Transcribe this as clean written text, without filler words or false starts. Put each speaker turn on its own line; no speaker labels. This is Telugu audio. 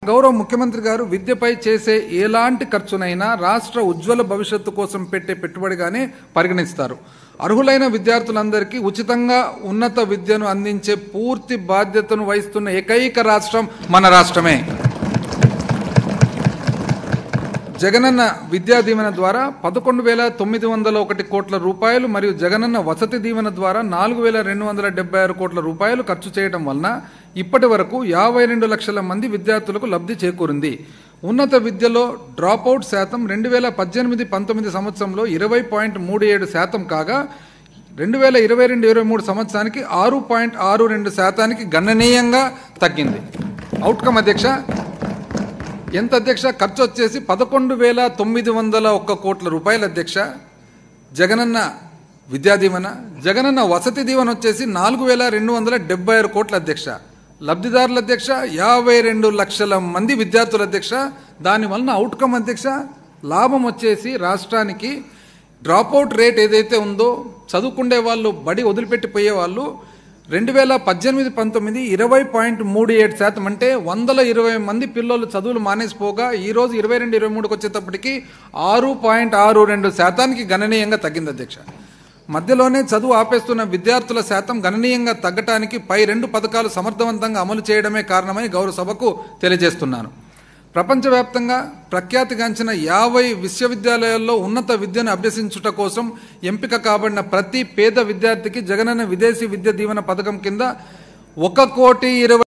గౌరవ ముఖ్యమంత్రి గారు విద్యపై చేసే ఎలాంటి ఖర్చునైనా రాష్ట్ర ఉజ్వల భవిష్యత్తు కోసం పెట్టే పెట్టుబడిగానే పరిగణిస్తారు. అర్హులైన విద్యార్థులందరికీ ఉచితంగా ఉన్నత విద్యను అందించే పూర్తి బాధ్యతను వహిస్తున్న ఏకైక రాష్ట్రం మన రాష్ట్రమే. జగనన్న విద్యా దీవెన ద్వారా 11,901 కోట్ల రూపాయలు మరియు జగనన్న వసతి దీవెన ద్వారా 4,276 కోట్ల రూపాయలు ఖర్చు చేయడం వలన ఇప్పటి వరకు 52 లక్షల మంది విద్యార్థులకు లబ్ధి చేకూరింది. ఉన్నత విద్యలో డ్రాపౌట్ శాతం 2018-19 సంవత్సరంలో 20.37% కాగా 2022-23 సంవత్సరానికి 6.62% గణనీయంగా తగ్గింది. అవుట్కమ్ అధ్యక్ష ఎంత అధ్యక్ష? ఖర్చు వచ్చేసి 11,901 కోట్ల రూపాయలు అధ్యక్ష. జగనన్న విద్యా దీవెన, జగనన్న వసతి దీవెన వచ్చేసి 4,276 కోట్ల అధ్యక్ష. లబ్ధిదారుల అధ్యక్ష 52 లక్షల మంది విద్యార్థుల అధ్యక్ష. దానివలన అవుట్కమ్ అధ్యక్ష లాభం వచ్చేసి రాష్ట్రానికి డ్రాపౌట్ రేట్ ఏదైతే ఉందో చదువుకుండే వాళ్ళు బడి వదిలిపెట్టిపోయే వాళ్ళు 2018-19 20.37% అంటే 120 మంది పిల్లలు చదువులు మానేసిపోగా ఈరోజు 22-23కి వచ్చేటప్పటికి 6.62% గణనీయంగా తగ్గింది అధ్యక్ష. మధ్యలోనే చదువు ఆపేస్తున్న విద్యార్థుల శాతం గణనీయంగా తగ్గటానికి పై 2 పథకాలు సమర్థవంతంగా అమలు చేయడమే కారణమని గౌరవ సభకు తెలియజేస్తున్నాను. ప్రపంచవ్యాప్తంగా ప్రఖ్యాతిగాంచిన 50 విశ్వవిద్యాలయాల్లో ఉన్నత విద్యను అభ్యసించుట కోసం ఎంపిక కాబడిన ప్రతి పేద విద్యార్థికి జగనన్న విదేశీ విద్య దీవెన పథకం కింద 1,20,00,000